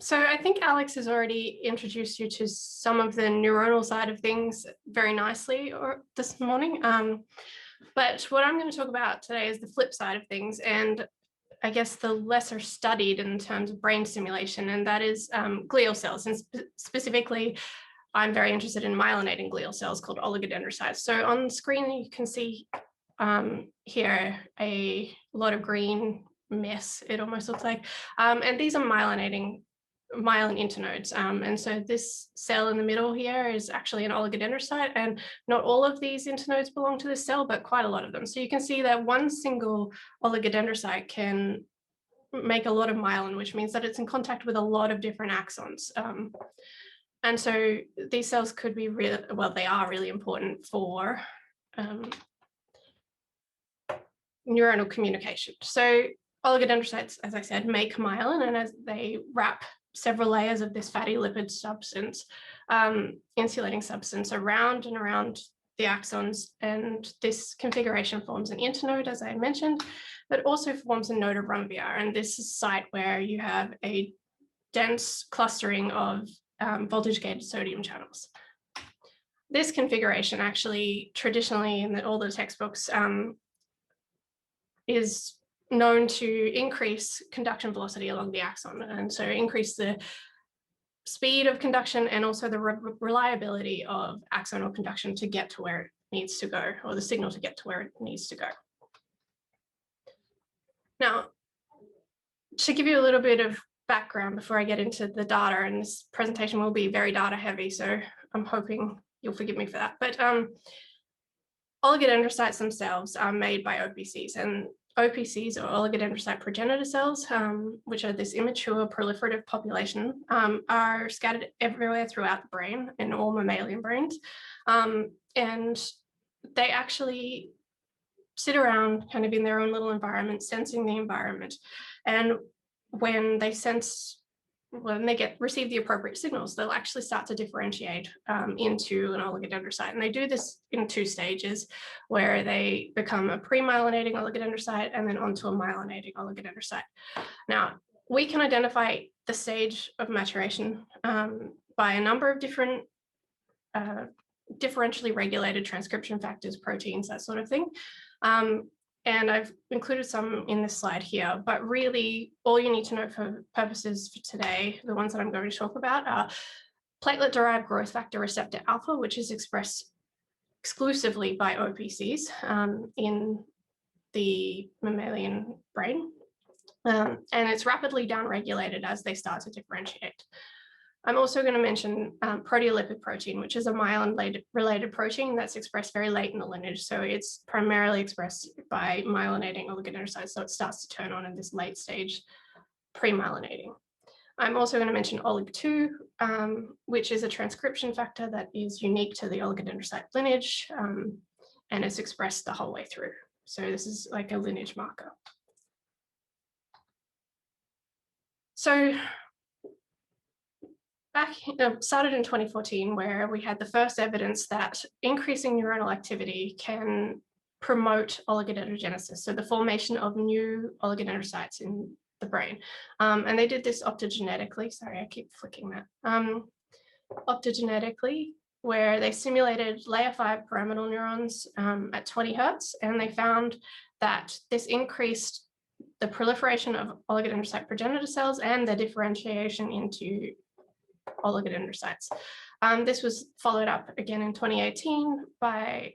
So I think Alex has already introduced you to some of the neuronal side of things very nicely this morning. But what I'm going to talk about today is the flip side of things, and I guess the lesser studied in terms of brain stimulation, and that is glial cells. And specifically, I'm very interested in myelinating glial cells called oligodendrocytes. So on the screen, you can see here a lot of green mess, it almost looks like. And these are myelin internodes. And so this cell in the middle here is actually an oligodendrocyte, and not all of these internodes belong to this cell, but quite a lot of them. So you can see that one single oligodendrocyte can make a lot of myelin, which means that it's in contact with a lot of different axons. And so these cells could be they are really important for neuronal communication. So oligodendrocytes, as I said, make myelin, and as they wrap several layers of this fatty lipid substance, insulating substance around and around the axons, and this configuration forms an internode, as I mentioned, but also forms a node of Rumbier, and this is a site where you have a dense clustering of voltage-gated sodium channels. This configuration actually, traditionally in all the textbooks, is known to increase conduction velocity along the axon, and so increase the speed of conduction and also the reliability of axonal conduction to get to where it needs to go, or the signal to get to where it needs to go. Now, to give you a little bit of background before I get into the data, and this presentation will be very data heavy, so I'm hoping you'll forgive me for that. But oligodendrocytes themselves are made by OPCs, and OPCs, or oligodendrocyte progenitor cells, which are this immature proliferative population, are scattered everywhere throughout the brain in all mammalian brains. And they actually sit around kind of in their own little environment, sensing the environment. And when they receive the appropriate signals, they'll actually start to differentiate into an oligodendrocyte. And they do this in two stages, where they become a pre-myelinating oligodendrocyte and then onto a myelinating oligodendrocyte. Now, we can identify the stage of maturation by a number of different differentially regulated transcription factors, proteins, that sort of thing. And I've included some in this slide here, but really all you need to know for purposes for today, the ones that I'm going to talk about, are platelet-derived growth factor receptor alpha, which is expressed exclusively by OPCs in the mammalian brain. And it's rapidly downregulated as they start to differentiate. I'm also going to mention proteolipid protein, which is a myelin-related protein that's expressed very late in the lineage. So it's primarily expressed by myelinating oligodendrocytes, so it starts to turn on in this late stage pre-myelinating. I'm also going to mention olig-2, which is a transcription factor that is unique to the oligodendrocyte lineage, and it's expressed the whole way through. So this is like a lineage marker. So started in 2014, where we had the first evidence that increasing neuronal activity can promote oligodendrogenesis, so the formation of new oligodendrocytes in the brain. And they did this optogenetically. Sorry, I keep flicking that. Optogenetically, where they simulated layer 5 pyramidal neurons at 20 Hertz, and they found that this increased the proliferation of oligodendrocyte progenitor cells and their differentiation into oligodendrocytes. This was followed up again in 2018 by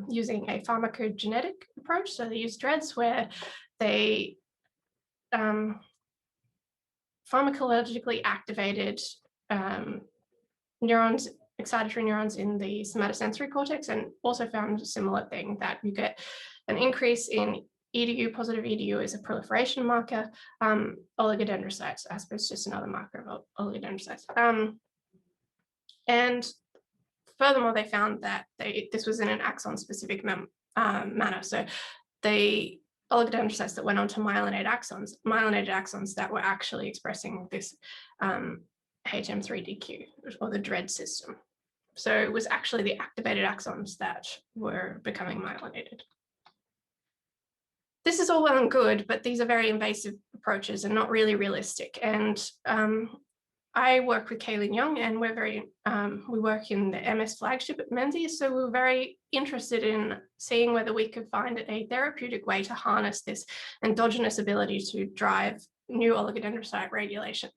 using a pharmacogenetic approach. So they used DREADS, where they pharmacologically activated neurons, excitatory neurons in the somatosensory cortex, and also found a similar thing, that you get an increase in EDU. Positive EDU is a proliferation marker. Oligodendrocytes, I suppose, just another marker of oligodendrocytes. And furthermore, they found that this was in an axon-specific manner. So the oligodendrocytes that went on to myelinated axons that were actually expressing this HM3DQ, or the DREAD system. So it was actually the activated axons that were becoming myelinated. this is all well and good, but these are very invasive approaches and not really realistic. And I work with Carlie Young, and we work in the MS flagship at Menzies. So we were very interested in seeing whether we could find a therapeutic way to harness this endogenous ability to drive new oligodendrocyte regulation,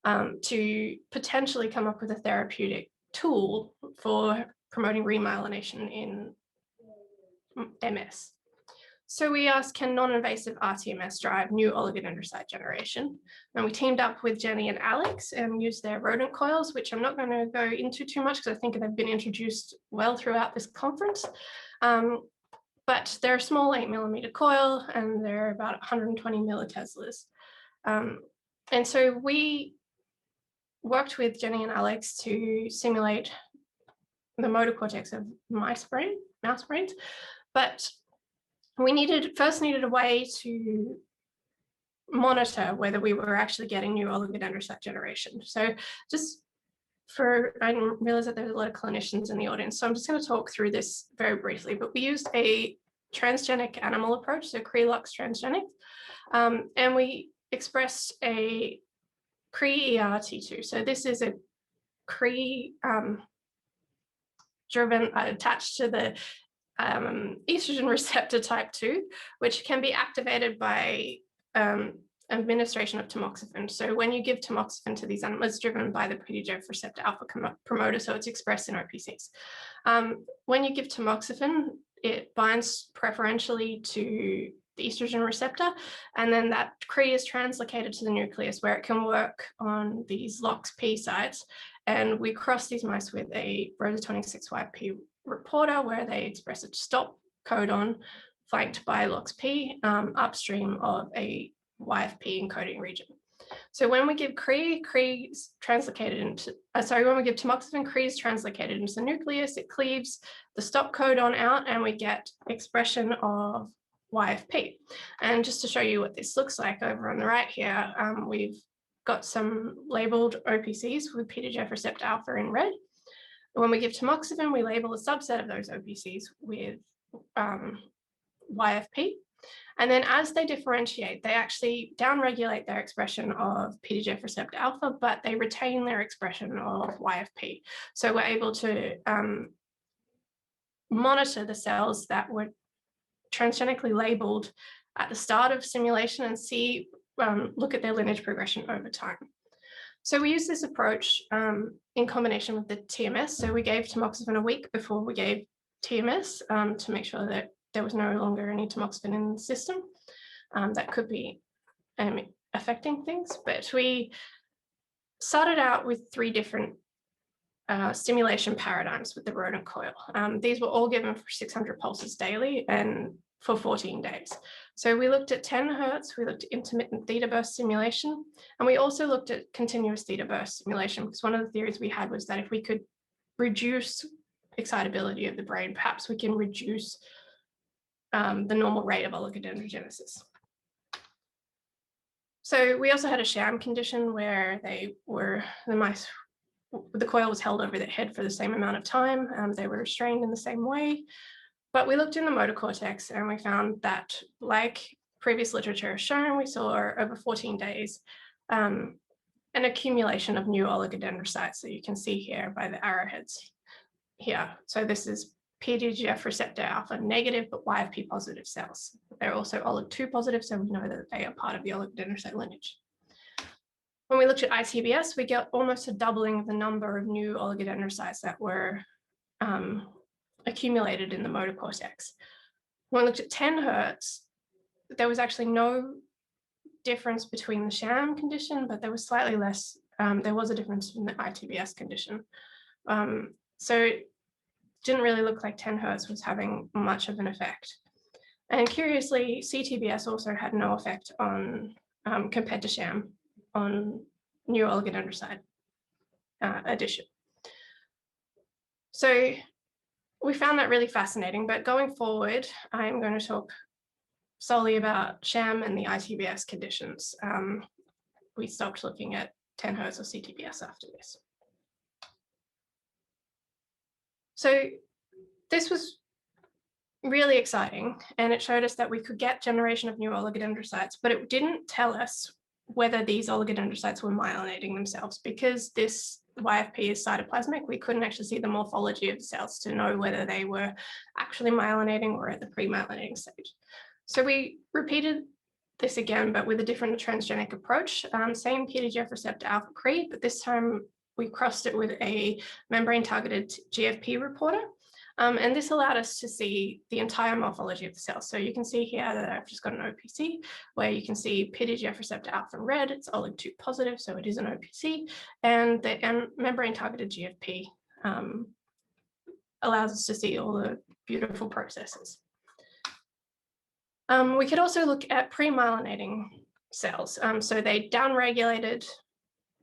to potentially come up with a therapeutic tool for promoting remyelination in MS. So we asked, can non-invasive rTMS drive new oligodendrocyte generation? And we teamed up with Jenny and Alex and used their rodent coils, which I'm not going to go into too much because I think they've been introduced well throughout this conference. But they're a small 8mm coil and they're about 120 milliteslas. And so we worked with Jenny and Alex to simulate the motor cortex of mouse brains, but we first needed a way to monitor whether we were actually getting new oligodendrocyte generation. So I didn't realize that there's a lot of clinicians in the audience, so I'm just going to talk through this very briefly, but we used a transgenic animal approach, so Cree-Lux transgenic, and we expressed a Cree-ERT2. So this is a Cree driven attached to the estrogen receptor type 2, which can be activated by administration of tamoxifen. So when you give tamoxifen to these animals, it's driven by the PDGF receptor alpha promoter, so it's expressed in OPCs. When you give tamoxifen, it binds preferentially to the estrogen receptor, and then that Cree is translocated to the nucleus where it can work on these LOX-P sites. And we cross these mice with a rosatonic 6YP reporter where they express a stop codon flanked by LOX-P upstream of a YFP encoding region. So when we give when we give tamoxifen, Cree is translocated into the nucleus, it cleaves the stop codon out, and we get expression of YFP. And just to show you what this looks like over on the right here, we've got some labeled OPCs with PDGF receptor alpha in red. When we give tamoxifen, we label a subset of those OPCs with YFP. And then as they differentiate, they actually downregulate their expression of PDGF receptor alpha, but they retain their expression of YFP. So we're able to monitor the cells that were transgenically labeled at the start of stimulation and look at their lineage progression over time. So we use this approach in combination with the TMS. So we gave tamoxifen a week before we gave TMS to make sure that there was no longer any tamoxifen in the system that could be affecting things. But we started out with 3 different stimulation paradigms with the rodent coil. These were all given for 600 pulses daily and for 14 days. So we looked at 10 hertz, we looked at intermittent theta burst stimulation, and we also looked at continuous theta burst stimulation, because one of the theories we had was that if we could reduce excitability of the brain, perhaps we can reduce the normal rate of oligodendrogenesis. So we also had a sham condition where the coil was held over their head for the same amount of time. They were restrained in the same way. But we looked in the motor cortex and we found that, like previous literature has shown, we saw over 14 days an accumulation of new oligodendrocytes. So you can see here by the arrowheads here. So this is PDGF receptor alpha negative, but YFP positive cells. They're also OLIG2 positive, so we know that they are part of the oligodendrocyte lineage. When we looked at ITBS, we get almost a doubling of the number of new oligodendrocytes that were accumulated in the motor cortex. When we looked at 10 hertz, there was actually no difference between the sham condition, but there was slightly less, there was a difference in the ITBS condition. So it didn't really look like 10 hertz was having much of an effect. And curiously, CTBS also had no effect on, compared to sham, on new oligodendrocyte addition. So we found that really fascinating, but going forward, I'm going to talk solely about sham and the ITBS conditions. We stopped looking at 10 hertz or CTBS after this. So this was really exciting, and it showed us that we could get generation of new oligodendrocytes, but it didn't tell us whether these oligodendrocytes were myelinating themselves. Because this YFP is cytoplasmic, we couldn't actually see the morphology of the cells to know whether they were actually myelinating or at the pre-myelinating stage. So we repeated this again, but with a different transgenic approach, same PDGF receptor alpha CRE, but this time we crossed it with a membrane-targeted GFP reporter. And this allowed us to see the entire morphology of the cell. So you can see here that I've just got an OPC where you can see PDGF receptor alpha in red, it's OLIG2 positive, so it is an OPC, and the membrane-targeted GFP allows us to see all the beautiful processes. We could also look at pre-myelinating cells. So they downregulated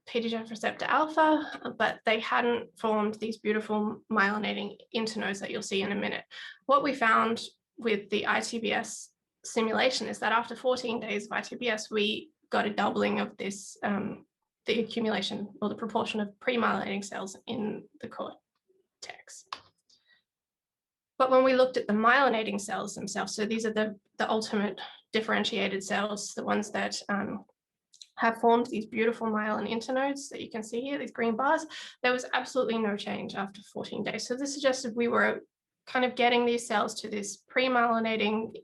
PDGF receptor alpha, but they hadn't formed these beautiful myelinating internodes that you'll see in a minute. What we found with the ITBS simulation is that after 14 days of ITBS, we got a doubling of this, the accumulation or the proportion of pre-myelinating cells in the cortex. But when we looked at the myelinating cells themselves, so these are the ultimate differentiated cells, the ones that have formed these beautiful myelin internodes that you can see here, these green bars, there was absolutely no change after 14 days. So this suggested we were kind of getting these cells to this pre-myelinating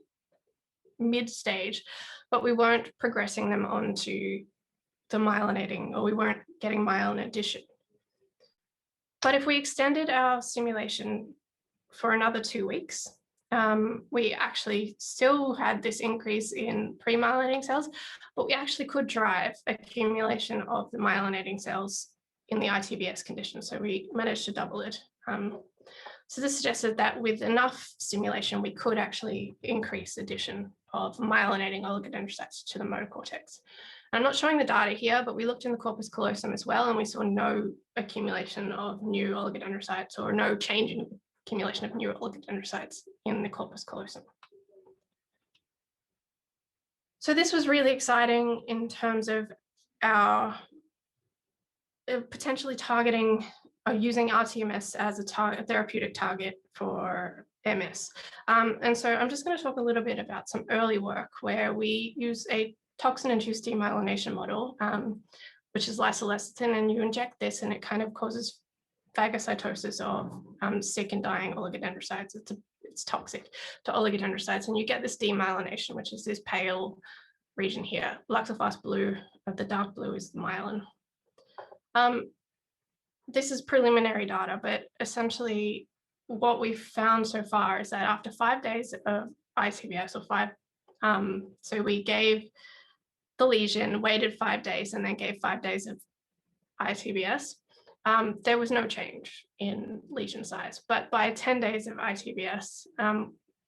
mid stage, but we weren't progressing them onto the myelinating, or we weren't getting myelin addition. But if we extended our simulation for another 2 weeks, we actually still had this increase in pre-myelinating cells, but we actually could drive accumulation of the myelinating cells in the ITBS condition. So we managed to double it. So this suggested that with enough stimulation, we could actually increase addition of myelinating oligodendrocytes to the motor cortex. I'm not showing the data here, but we looked in the corpus callosum as well, and we saw no accumulation of new oligodendrocytes or no change in accumulation of new oligodendrocytes in the corpus callosum. So this was really exciting in terms of our potentially targeting or using rTMS as a therapeutic target for MS. And so I'm just going to talk a little bit about some early work where we use a toxin-induced demyelination model, which is lysolecithin, and you inject this and it kind of causes phagocytosis of sick and dying oligodendrocytes. It's toxic to oligodendrocytes, and you get this demyelination, which is this pale region here. Luxofast blue, the dark blue is the myelin. This is preliminary data, but essentially what we've found so far is that after 5 days of ITBS, so we gave the lesion, waited 5 days, and then gave 5 days of ITBS. There was no change in lesion size, but by 10 days of ITBS,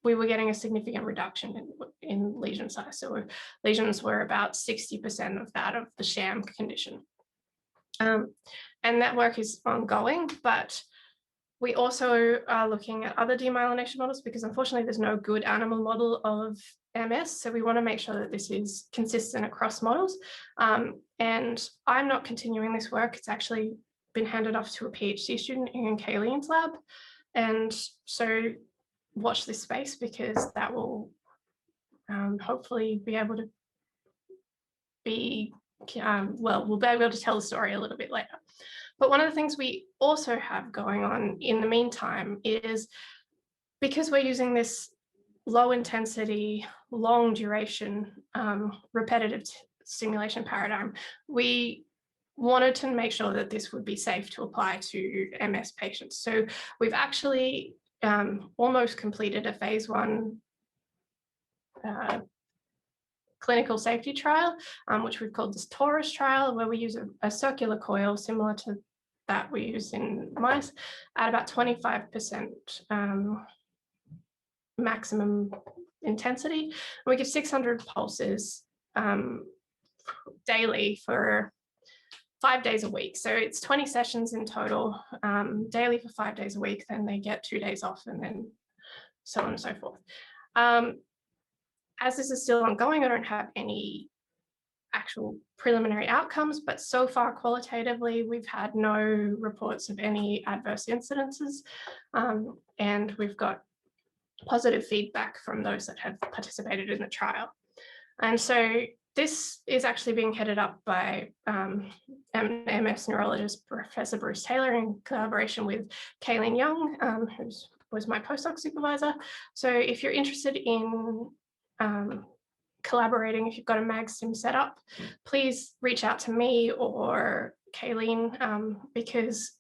we were getting a significant reduction in lesion size. So lesions were about 60% of that of the sham condition. And that work is ongoing, but we also are looking at other demyelination models because unfortunately there's no good animal model of MS. So we want to make sure that this is consistent across models. And I'm not continuing this work. It's actually been handed off to a PhD student in Carlie's lab. And so watch this space because that will hopefully be able to be, well, we'll be able to tell the story a little bit later. But one of the things we also have going on in the meantime is because we're using this low intensity, long duration, repetitive stimulation paradigm, we wanted to make sure that this would be safe to apply to MS patients. So we've actually almost completed a phase 1 clinical safety trial, which we've called this Taurus trial, where we use a circular coil similar to that we use in mice at about 25% maximum intensity. And we give 600 pulses daily for 5 days a week. So it's 20 sessions in total, daily for 5 days a week. Then they get 2 days off, and then so on and so forth. As this is still ongoing, I don't have any actual preliminary outcomes, but so far qualitatively, we've had no reports of any adverse incidences. And we've got positive feedback from those that have participated in the trial. And so this is actually being headed up by MS neurologist Professor Bruce Taylor in collaboration with Carlie Young, who was my postdoc supervisor. So if you're interested in collaborating, if you've got a MagStim set up, please reach out to me or Kayleen, because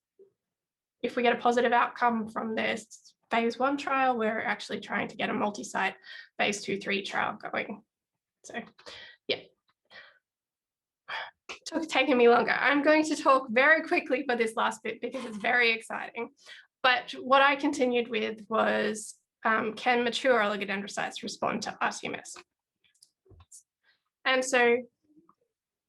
if we get a positive outcome from this phase 1 trial, we're actually trying to get a multi-site phase 2/3 trial going. So yeah, it's taking me longer. I'm going to talk very quickly for this last bit because it's very exciting. But what I continued with was, can mature oligodendrocytes respond to rTMS? And so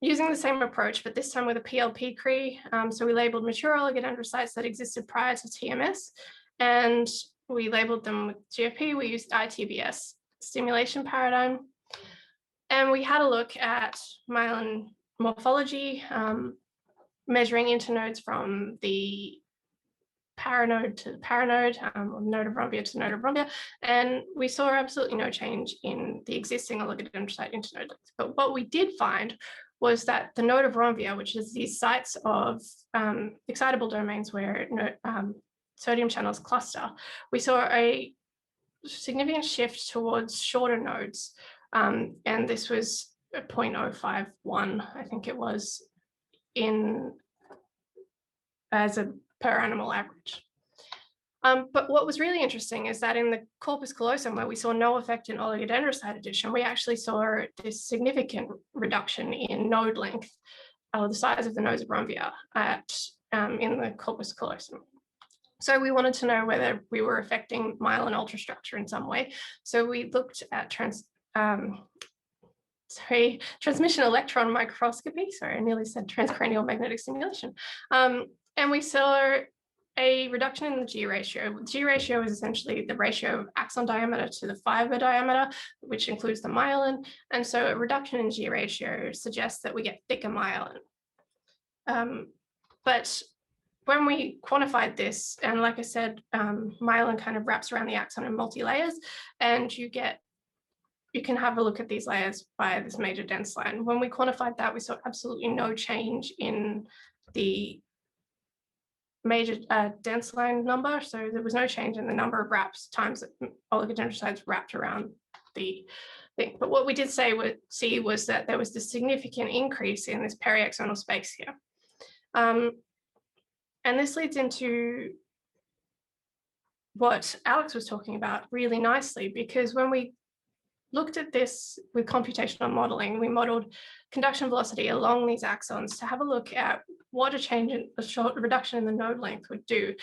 using the same approach, but this time with a PLP-CRE, so we labeled mature oligodendrocytes that existed prior to TMS, and we labeled them with GFP. We used ITBS stimulation paradigm. And we had a look at myelin morphology, measuring internodes from the paranode to the paranode, or node of rhombia to node of rhombia, and we saw absolutely no change in the existing oligodendrocyte internode. But what we did find was that the node of rhombia, which is these sites of excitable domains where sodium channels cluster, we saw a significant shift towards shorter nodes. And this was 0.051, I think it was, as a per animal average. But what was really interesting is that in the corpus callosum, where we saw no effect in oligodendrocyte addition, we actually saw this significant reduction in node length, or the size of the nodes of rhombia in the corpus callosum. So we wanted to know whether we were affecting myelin ultrastructure in some way. So we looked at transmission electron microscopy. Sorry, I nearly said transcranial magnetic stimulation. And we saw a reduction in the G ratio. G ratio is essentially the ratio of axon diameter to the fiber diameter, which includes the myelin. And so a reduction in G ratio suggests that we get thicker myelin. But when we quantified this, and like I said, myelin kind of wraps around the axon in multi-layers, and you can have a look at these layers by this major dense line. When we quantified that, we saw absolutely no change in the major dense line number. So there was no change in the number of wraps times that oligodendrocytes wrapped around the thing. But what we did see was that there was this significant increase in this periaxonal space here. And this leads into what Alex was talking about really nicely, because when we looked at this with computational modeling, we modeled conduction velocity along these axons to have a look at what a change in a short reduction in the node length would do.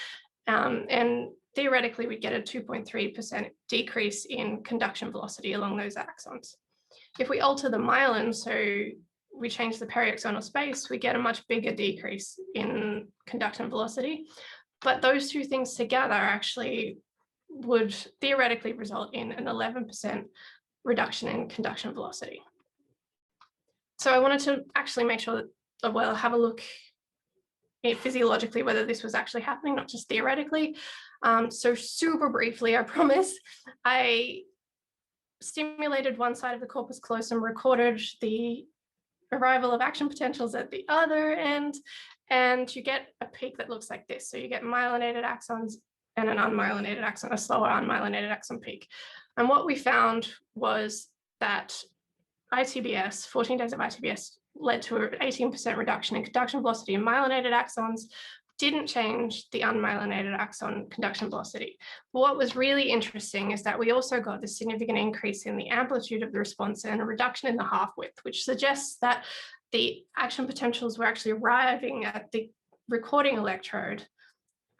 And theoretically, we'd get a 2.3% decrease in conduction velocity along those axons. If we alter the myelin, so we change the periaxonal space, we get a much bigger decrease in conduction velocity. But those two things together actually would theoretically result in an 11% reduction in conduction velocity. So I wanted to actually make sure that, well, have a look physiologically whether this was actually happening, not just theoretically. So super briefly, I promise, I stimulated one side of the corpus callosum, recorded the arrival of action potentials at the other end, and you get a peak that looks like this. So you get myelinated axons and an unmyelinated axon, a slower unmyelinated axon peak. And what we found was that ITBS, 14 days of ITBS, led to an 18% reduction in conduction velocity in myelinated axons, didn't change the unmyelinated axon conduction velocity. But what was really interesting is that we also got this significant increase in the amplitude of the response and a reduction in the half width, which suggests that the action potentials were actually arriving at the recording electrode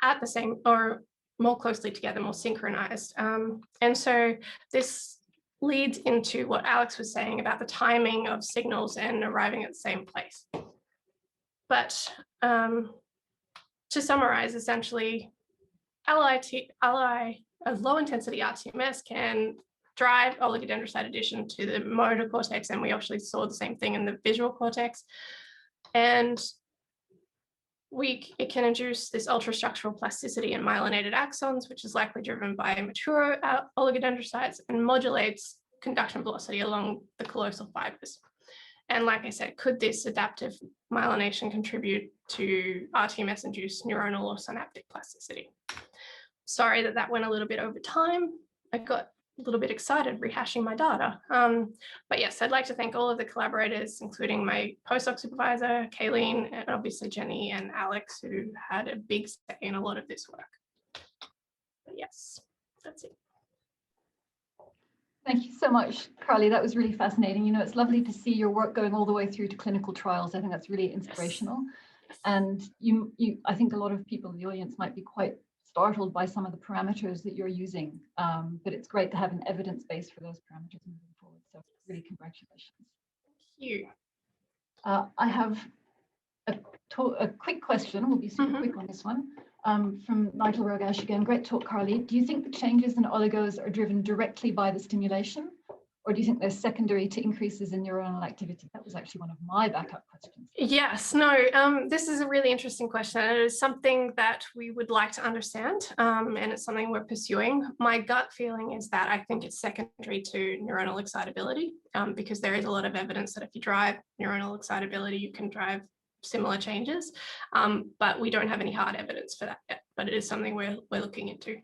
at the same, or more closely together, more synchronized. And so this leads into what Alex was saying about the timing of signals and arriving at the same place. But to summarize, essentially, a low intensity rTMS can drive oligodendrocyte addition to the motor cortex, and we actually saw the same thing in the visual cortex. And it can induce this ultrastructural plasticity in myelinated axons, which is likely driven by mature oligodendrocytes, and modulates conduction velocity along the callosal fibers. And like I said, could this adaptive myelination contribute to rTMS-induced neuronal or synaptic plasticity? Sorry that went a little bit over time. I got a little bit excited rehashing my data. But yes, I'd like to thank all of the collaborators, including my postdoc supervisor, Carlie, and obviously Jenny and Alex, who had a big say in a lot of this work. But yes, that's it. Thank you so much, Carlie. That was really fascinating. You know, it's lovely to see your work going all the way through to clinical trials. I think that's really inspirational. Yes. And I think a lot of people in the audience might be quite startled by some of the parameters that you're using, but it's great to have an evidence base for those parameters moving forward. So really, congratulations. Thank you. I have a quick question. We'll be super quick on this one. From Nigel Rogash again. Great talk, Carlie. Do you think the changes in oligos are driven directly by the stimulation, or do you think they're secondary to increases in neuronal activity? That was actually one of my backup questions. Yes, no, this is a really interesting question. It is something that we would like to understand, and it's something we're pursuing. My gut feeling is that I think it's secondary to neuronal excitability, because there is a lot of evidence that if you drive neuronal excitability, you can drive similar changes, but we don't have any hard evidence for that yet, but it is something we're looking into.